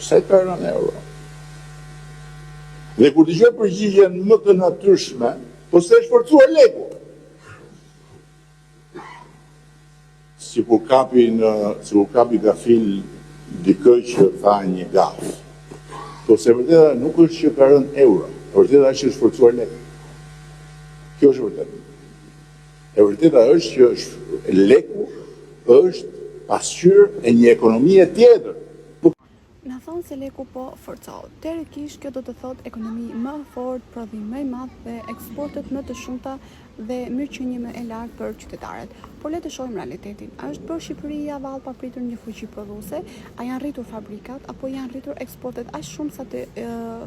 Sa ka rënë euro? Dhe kur dëgjoj përgjigjen më të natyrshme, po se është forcuar leku. Si kur kapi gafil dikë që tha një gaf. Po se vërteta nuk është që ka rënë euro, vërteta është që është forcuar leku. Kjo është vërteta. E vërteta është që leku është pasqyrë e një ekonomie tjetër. Në thonë se leku po forcohet. Teorikisht kjo do të thotë ekonomi më fort, prodhim më i madh dhe eksportet më të shumta dhe mirëqenie më e lartë për qytetarët. Por le të shohim realitetin. A është bërë Shqipëria vallë papritur një fuqi prodhuese? A janë rritur fabrikat apo janë rritur eksportet aq shumë sa të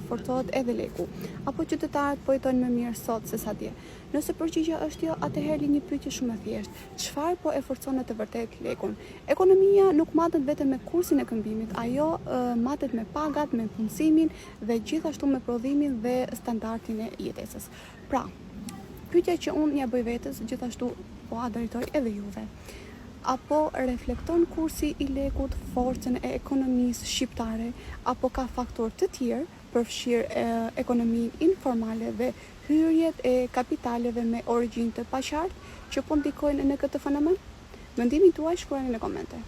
forcohet edhe leku? Apo qytetarët po jetojnë më mirë sot se sa dje? Nëse përgjigjja është jo, atëherë një pyetje shumë e thjeshtë. Çfarë po e forcon të vërtet lekun? Ekonomia nuk matet vetëm me kursin e këmbimit, ajo matet me pagat, me punësimin dhe gjithashtu me prodhimin dhe standardin e jetesës. Pra, pyetja që unë ja bëj vetes, gjithashtu po a drejtoj edhe juve. Apo reflekton kursi i lekut forcën e ekonomisë shqiptare, apo ka faktor të tjerë, përfshirë ekonominë informale dhe hyrjet e kapitaleve me origjinë të paqartë që po ndikojnë në këtë fenomen? Mendimin tuaj shkruani në komente.